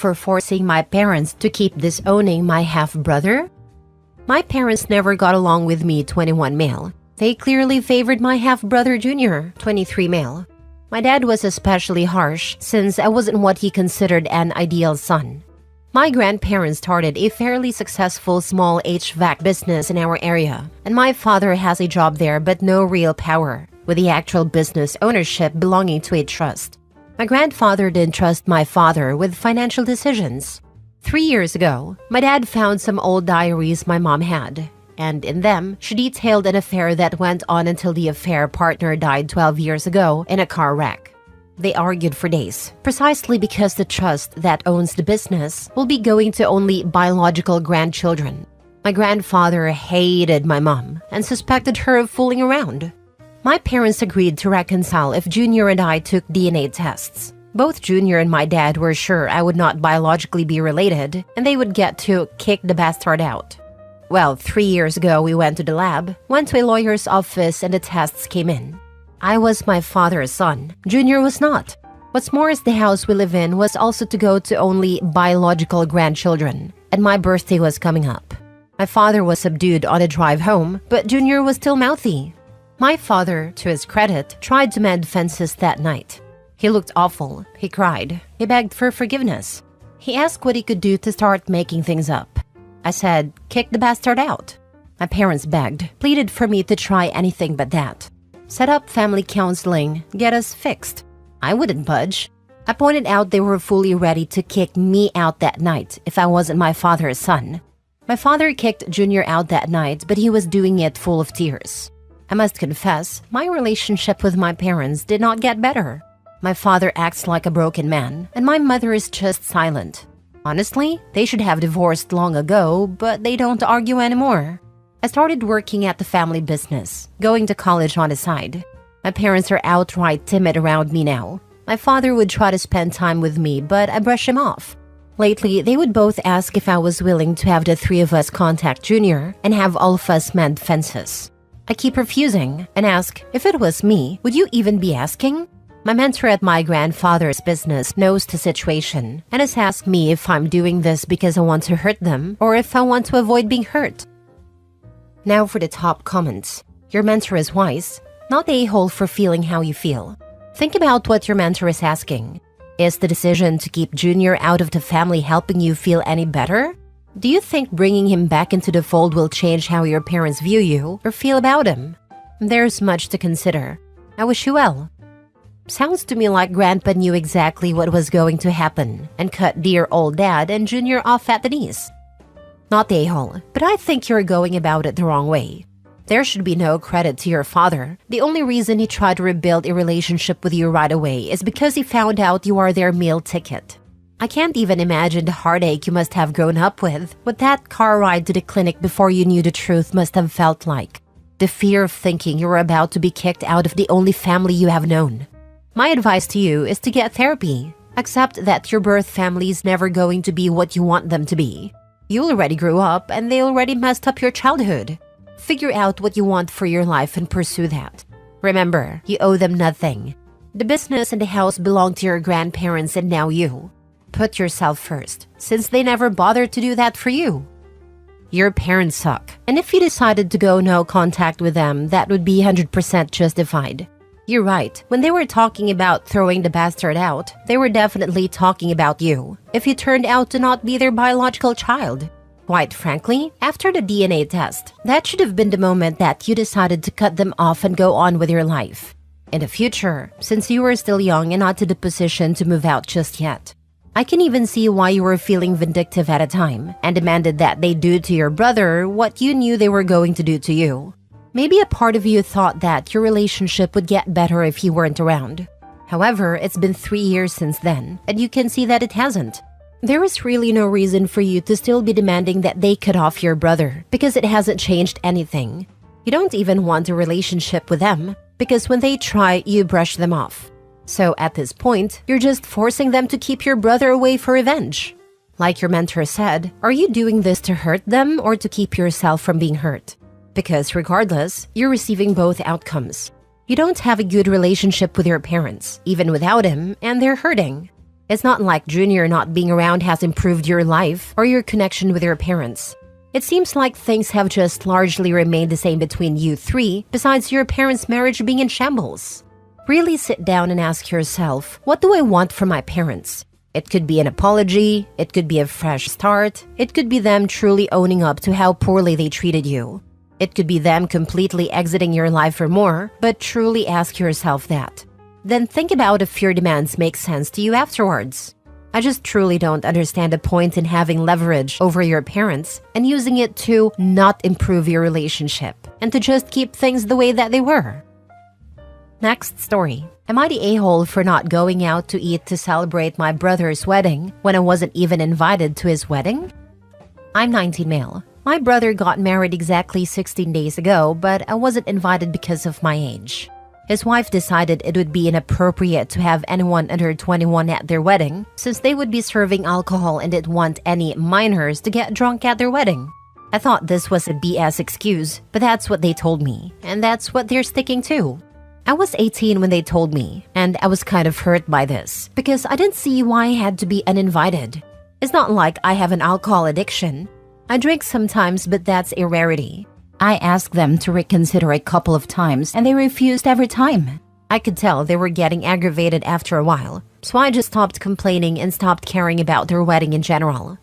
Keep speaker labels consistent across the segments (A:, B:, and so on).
A: for forcing my parents to keep disowning my half-brother? My parents never got along with me, 21 male. They clearly favored my half-brother Junior, 23 male. My dad was especially harsh since I wasn't what he considered an ideal son. My grandparents started a fairly successful small HVAC business in our area, and my father has a job there but no real power, with the actual business ownership belonging to a trust. My grandfather didn't trust my father with financial decisions. 3 years ago, my dad found some old diaries my mom had, and in them, she detailed an affair that went on until the affair partner died 12 years ago in a car wreck. They argued for days, precisely because the trust that owns the business will be going to only biological grandchildren. My grandfather hated my mom and suspected her of fooling around. My parents agreed to reconcile if Junior and I took DNA tests. Both Junior and my dad were sure I would not biologically be related, and they would get to kick the bastard out. Well, 3 years ago we went to the lab, went to a lawyer's office, and the tests came in. I was my father's son. Junior was not. What's more is the house we live in was also to go to only biological grandchildren, and my birthday was coming up. My father was subdued on the drive home, but Junior was still mouthy. My father, to his credit, tried to mend fences that night. He looked awful. He cried. He begged for forgiveness. He asked what he could do to start making things up. I said, kick the bastard out. My parents begged, pleaded for me to try anything but that. Set up family counseling, get us fixed. I wouldn't budge. I pointed out they were fully ready to kick me out that night if I wasn't my father's son. My father kicked Junior out that night, but he was doing it full of tears. I must confess, my relationship with my parents did not get better. My father acts like a broken man, and my mother is just silent. Honestly, they should have divorced long ago, but they don't argue anymore. I started working at the family business, going to college on the side. My parents are outright timid around me now. My father would try to spend time with me, but I brush him off. Lately, they would both ask if I was willing to have the three of us contact Junior and have all of us mend fences. I keep refusing and ask, if it was me, would you even be asking? My mentor at my grandfather's business knows the situation and has asked me if I'm doing this because I want to hurt them or if I want to avoid being hurt. Now for the top comments. Your mentor is wise, not the a-hole for feeling how you feel. Think about what your mentor is asking. Is the decision to keep Junior out of the family helping you feel any better? Do you think bringing him back into the fold will change how your parents view you or feel about him? There's much to consider. I wish you well. Sounds to me like Grandpa knew exactly what was going to happen and cut dear old Dad and Junior off at the knees. Not the a-hole, but I think you're going about it the wrong way. There should be no credit to your father. The only reason he tried to rebuild a relationship with you right away is because he found out you are their meal ticket. I can't even imagine the heartache you must have grown up with what that car ride to the clinic before you knew the truth must have felt like. The fear of thinking you were about to be kicked out of the only family you have known. My advice to you is to get therapy. Accept that your birth family is never going to be what you want them to be. You already grew up and they already messed up your childhood. Figure out what you want for your life and pursue that. Remember, you owe them nothing. The business and the house belong to your grandparents and now you. Put yourself first, since they never bothered to do that for you. Your parents suck, and if you decided to go no contact with them, that would be 100% justified. You're right, when they were talking about throwing the bastard out, they were definitely talking about you, if you turned out to not be their biological child. Quite frankly, after the DNA test, that should have been the moment that you decided to cut them off and go on with your life. In the future, since you were still young and not to the position to move out just yet. I can even see why you were feeling vindictive at a time and demanded that they do to your brother what you knew they were going to do to you. Maybe a part of you thought that your relationship would get better if he weren't around. However, it's been 3 years since then, and you can see that it hasn't. There is really no reason for you to still be demanding that they cut off your brother, because it hasn't changed anything. You don't even want a relationship with them, because when they try, you brush them off. So at this point, you're just forcing them to keep your brother away for revenge. Like your mentor said, are you doing this to hurt them or to keep yourself from being hurt? Because regardless, you're receiving both outcomes. You don't have a good relationship with your parents, even without him, and they're hurting. It's not like Junior not being around has improved your life or your connection with your parents. It seems like things have just largely remained the same between you three, besides your parents' marriage being in shambles. Really sit down and ask yourself, what do I want from my parents? It could be an apology, it could be a fresh start, it could be them truly owning up to how poorly they treated you. It could be them completely exiting your life or more, but truly ask yourself that. Then think about if your demands make sense to you afterwards. I just truly don't understand the point in having leverage over your parents and using it to not improve your relationship and to just keep things the way that they were. Next story. Am I the a-hole for not going out to eat to celebrate my brother's wedding when I wasn't even invited to his wedding? I'm 19 male. My brother got married exactly 16 days ago, but I wasn't invited because of my age. His wife decided it would be inappropriate to have anyone under 21 at their wedding, since they would be serving alcohol and didn't want any minors to get drunk at their wedding. I thought this was a BS excuse, but that's what they told me, and that's what they're sticking to. I was 18 when they told me, and I was kind of hurt by this, because I didn't see why I had to be uninvited. It's not like I have an alcohol addiction. I drink sometimes, but that's a rarity. I asked them to reconsider a couple of times, and they refused every time. I could tell they were getting aggravated after a while, so I just stopped complaining and stopped caring about their wedding in general.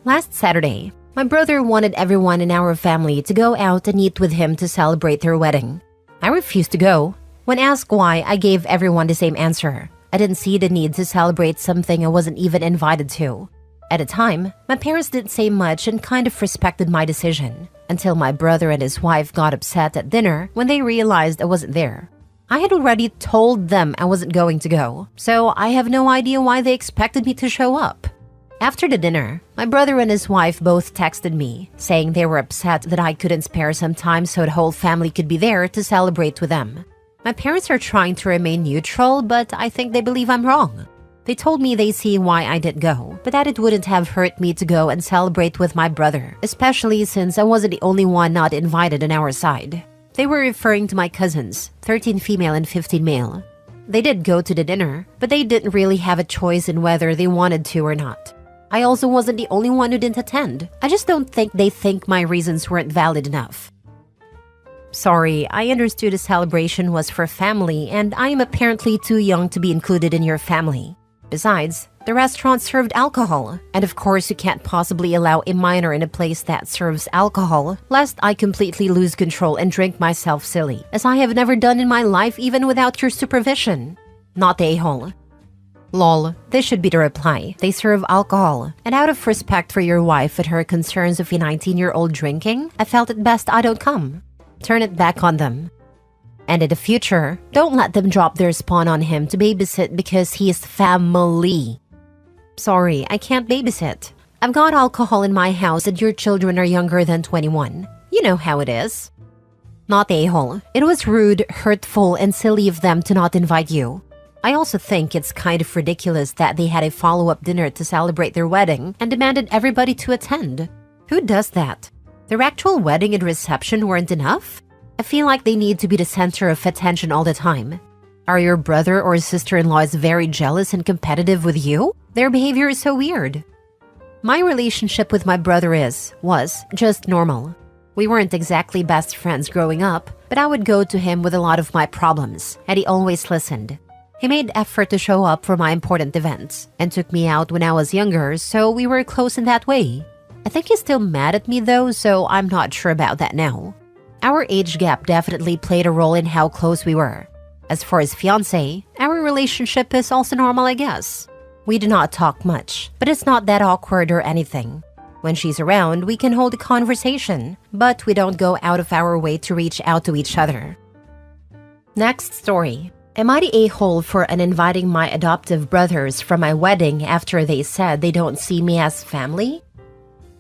A: Last Saturday, my brother wanted everyone in our family to go out and eat with him to celebrate their wedding. I refused to go. When asked why, I gave everyone the same answer. I didn't see the need to celebrate something I wasn't even invited to. At the time, my parents didn't say much and kind of respected my decision, until my brother and his wife got upset at dinner when they realized I wasn't there. I had already told them I wasn't going to go, so I have no idea why they expected me to show up. After the dinner, my brother and his wife both texted me, saying they were upset that I couldn't spare some time so the whole family could be there to celebrate with them. My parents are trying to remain neutral, but I think they believe I'm wrong. They told me they see why I didn't go, but that it wouldn't have hurt me to go and celebrate with my brother, especially since I wasn't the only one not invited on our side. They were referring to my cousins, 13 female and 15 male. They did go to the dinner, but they didn't really have a choice in whether they wanted to or not. I also wasn't the only one who didn't attend. I just don't think they think my reasons weren't valid enough. Sorry, I understood the celebration was for family, and I am apparently too young to be included in your family. Besides, the restaurant served alcohol, and of course you can't possibly allow a minor in a place that serves alcohol, lest I completely lose control and drink myself silly, as I have never done in my life even without your supervision. Not a-hole. Lol, this should be the reply. They serve alcohol, and out of respect for your wife and her concerns of a 19-year-old drinking, I felt it best I don't come. Turn it back on them. And in the future, don't let them drop their spawn on him to babysit because he is family. Sorry, I can't babysit. I've got alcohol in my house and your children are younger than 21. You know how it is. Not a-hole. It was rude, hurtful, and silly of them to not invite you. I also think it's kind of ridiculous that they had a follow-up dinner to celebrate their wedding and demanded everybody to attend. Who does that? Their actual wedding and reception weren't enough? I feel like they need to be the center of attention all the time. Are your brother or sister-in-laws very jealous and competitive with you? Their behavior is so weird. My relationship with my brother was just normal. We weren't exactly best friends growing up, but I would go to him with a lot of my problems, and he always listened. He made effort to show up for my important events, and took me out when I was younger, so we were close in that way. I think he's still mad at me though, so I'm not sure about that now. Our age gap definitely played a role in how close we were. As for his fiancée, our relationship is also normal, I guess. We do not talk much, but it's not that awkward or anything. When she's around, we can hold a conversation, but we don't go out of our way to reach out to each other. Next story. Am I the a-hole for uninviting my adoptive brothers from my wedding after they said they don't see me as family?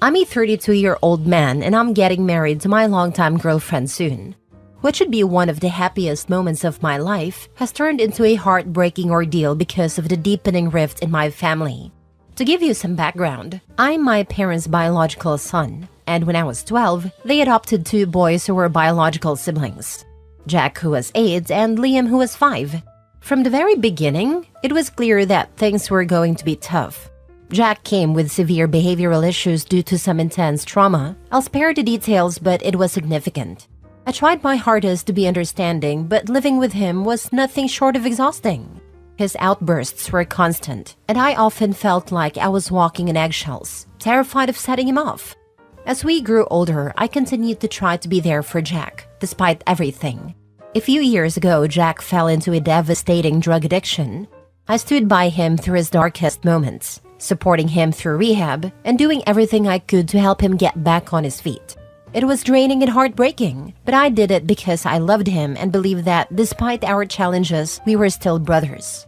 A: I'm a 32-year-old man and I'm getting married to my longtime girlfriend soon. What should be one of the happiest moments of my life has turned into a heartbreaking ordeal because of the deepening rift in my family. To give you some background, I'm my parents' biological son, and when I was 12, they adopted 2 boys who were biological siblings. Jack, who was 8, and Liam, who was 5. From the very beginning, it was clear that things were going to be tough. Jack came with severe behavioral issues due to some intense trauma. I'll spare the details, but it was significant. I tried my hardest to be understanding, but living with him was nothing short of exhausting. His outbursts were constant, and I often felt like I was walking in eggshells, terrified of setting him off. As we grew older, I continued to try to be there for Jack, despite everything. A few years ago, Jack fell into a devastating drug addiction. I stood by him through his darkest moments, supporting him through rehab and doing everything I could to help him get back on his feet. It was draining and heartbreaking, but I did it because I loved him and believed that despite our challenges, we were still brothers.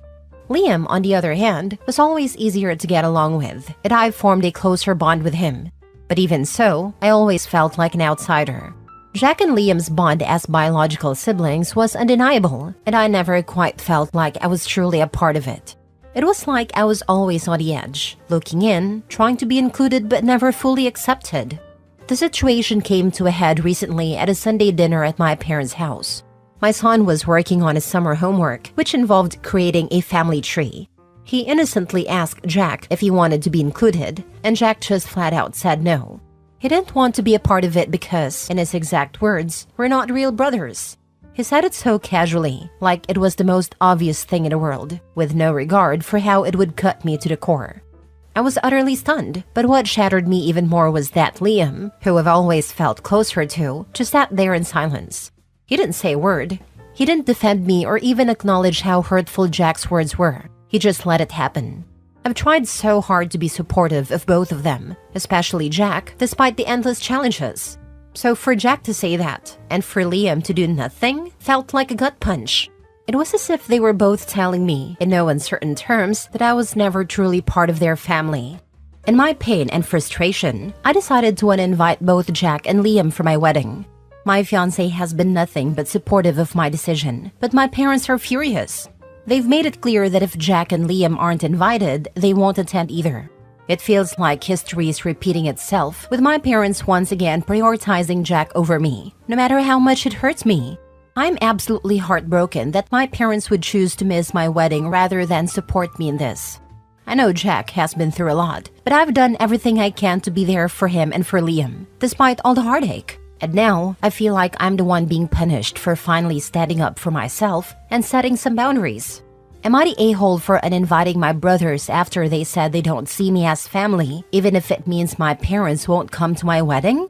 A: Liam, on the other hand, was always easier to get along with, and I formed a closer bond with him. But even so, I always felt like an outsider. Jack and Liam's bond as biological siblings was undeniable, and I never quite felt like I was truly a part of it. It was like I was always on the edge, looking in, trying to be included but never fully accepted. The situation came to a head recently at a Sunday dinner at my parents' house. My son was working on his summer homework, which involved creating a family tree. He innocently asked Jack if he wanted to be included, and Jack just flat out said no. He didn't want to be a part of it because, in his exact words, we're not real brothers. He said it so casually, like it was the most obvious thing in the world, with no regard for how it would cut me to the core. I was utterly stunned, but what shattered me even more was that Liam, who I've always felt closer to, just sat there in silence. He didn't say a word. He didn't defend me or even acknowledge how hurtful Jack's words were. He just let it happen. I've tried so hard to be supportive of both of them, especially Jack, despite the endless challenges. So for Jack to say that, and for Liam to do nothing, felt like a gut punch. It was as if they were both telling me, in no uncertain terms, that I was never truly part of their family. In my pain and frustration, I decided to uninvite both Jack and Liam for my wedding. My fiancé has been nothing but supportive of my decision, but my parents are furious. They've made it clear that if Jack and Liam aren't invited, they won't attend either. It feels like history is repeating itself, with my parents once again prioritizing Jack over me, no matter how much it hurts me. I'm absolutely heartbroken that my parents would choose to miss my wedding rather than support me in this. I know Jack has been through a lot, but I've done everything I can to be there for him and for Liam, despite all the heartache. And now, I feel like I'm the one being punished for finally standing up for myself and setting some boundaries. Am I the a-hole for uninviting my brothers after they said they don't see me as family, even if it means my parents won't come to my wedding?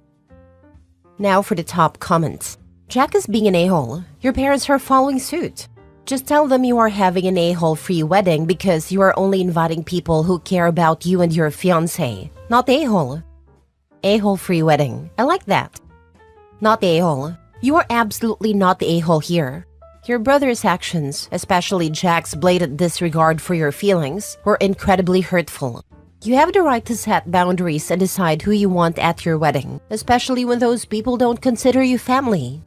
A: Now for the top comments. Jack is being an a-hole. Your parents are following suit. Just tell them you are having an a-hole free wedding because you are only inviting people who care about you and your fiancé, not the a-hole. A-hole free wedding. I like that. Not the a-hole. You are absolutely not the a-hole here. Your brother's actions, especially Jack's blatant disregard for your feelings, were incredibly hurtful. You have the right to set boundaries and decide who you want at your wedding, especially when those people don't consider you family.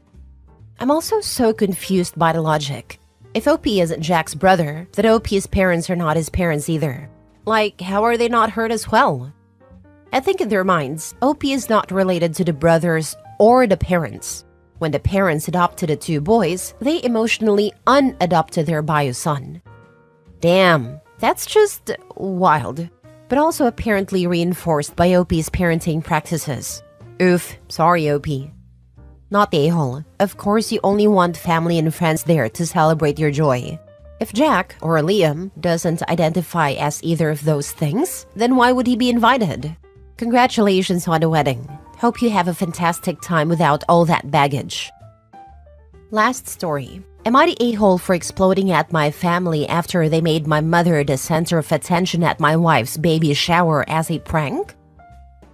A: I'm also so confused by the logic. If OP isn't Jack's brother, then OP's parents are not his parents either. Like, how are they not hurt as well? I think in their minds, OP is not related to the brothers or the parents. When the parents adopted the two boys, they emotionally unadopted their bio son. Damn, that's just wild. But also apparently reinforced by OP's parenting practices. Oof, sorry OP. Not the a-hole. Of course you only want family and friends there to celebrate your joy. If Jack, or Liam, doesn't identify as either of those things, then why would he be invited? Congratulations on the wedding. Hope you have a fantastic time without all that baggage. Last story. Am I the a-hole for exploding at my family after they made my mother the center of attention at my wife's baby shower as a prank?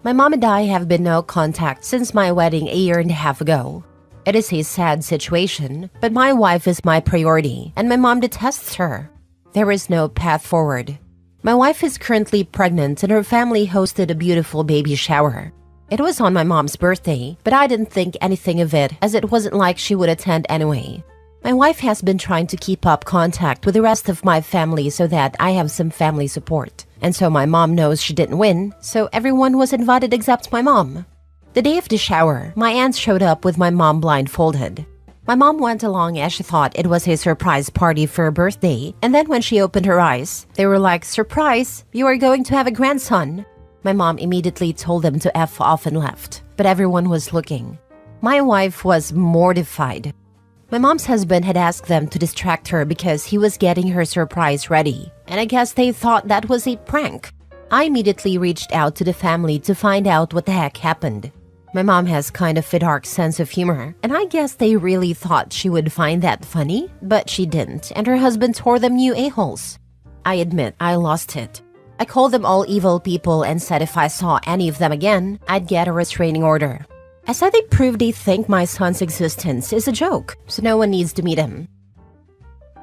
A: My mom and I have been no contact since my wedding a year and a half ago. It is a sad situation, but my wife is my priority and my mom detests her. There is no path forward. My wife is currently pregnant and her family hosted a beautiful baby shower. It was on my mom's birthday, but I didn't think anything of it as it wasn't like she would attend anyway. My wife has been trying to keep up contact with the rest of my family so that I have some family support. And so my mom knows she didn't win, so everyone was invited except my mom. The day of the shower, my aunts showed up with my mom blindfolded. My mom went along as she thought it was a surprise party for her birthday, and then when she opened her eyes, they were like, "Surprise, you are going to have a grandson." My mom immediately told them to F off and left, but everyone was looking. My wife was mortified. My mom's husband had asked them to distract her because he was getting her surprise ready, and I guess they thought that was a prank. I immediately reached out to the family to find out what the heck happened. My mom has kind of a dark sense of humor, and I guess they really thought she would find that funny, but she didn't, and her husband tore them new a-holes. I admit I lost it. I called them all evil people and said if I saw any of them again, I'd get a restraining order. I said they proved they think my son's existence is a joke, so no one needs to meet him.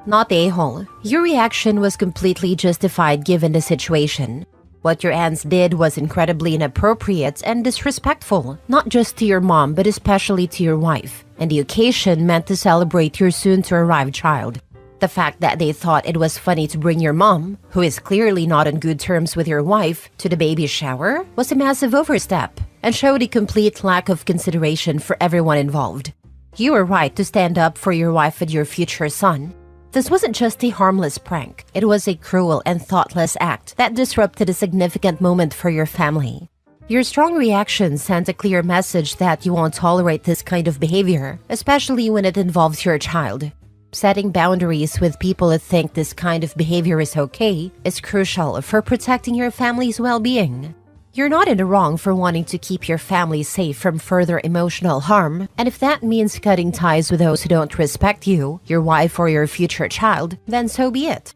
A: Not the a-hole. Your reaction was completely justified given the situation. What your aunts did was incredibly inappropriate and disrespectful, not just to your mom but especially to your wife, and the occasion meant to celebrate your soon-to-arrive child. The fact that they thought it was funny to bring your mom, who is clearly not on good terms with your wife, to the baby shower was a massive overstep and showed a complete lack of consideration for everyone involved. You were right to stand up for your wife and your future son. This wasn't just a harmless prank, it was a cruel and thoughtless act that disrupted a significant moment for your family. Your strong reaction sent a clear message that you won't tolerate this kind of behavior, especially when it involves your child. Setting boundaries with people who think this kind of behavior is okay is crucial for protecting your family's well-being. You're not in the wrong for wanting to keep your family safe from further emotional harm, and if that means cutting ties with those who don't respect you, your wife or your future child, then so be it.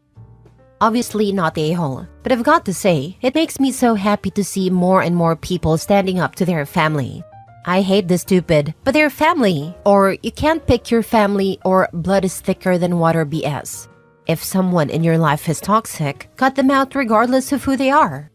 A: Obviously not the a-hole, but I've got to say, it makes me so happy to see more and more people standing up to their family. I hate the stupid, but they're family, or you can't pick your family, or blood is thicker than water BS. If someone in your life is toxic, cut them out regardless of who they are.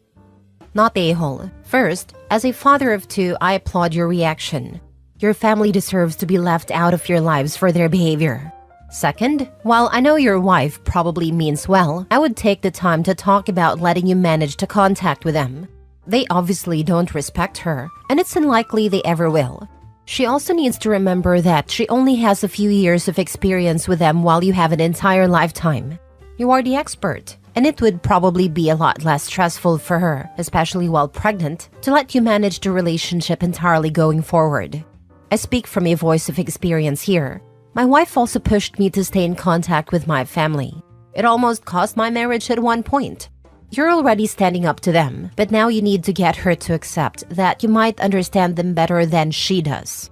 A: Not the a-hole. First, as a father of two, I applaud your reaction. Your family deserves to be left out of your lives for their behavior. Second, while I know your wife probably means well, I would take the time to talk about letting you manage to contact with them. They obviously don't respect her, and it's unlikely they ever will. She also needs to remember that she only has a few years of experience with them while you have an entire lifetime. You are the expert, and it would probably be a lot less stressful for her, especially while pregnant, to let you manage the relationship entirely going forward. I speak from a voice of experience here. My wife also pushed me to stay in contact with my family. It almost cost my marriage at one point. You're already standing up to them, but now you need to get her to accept that you might understand them better than she does.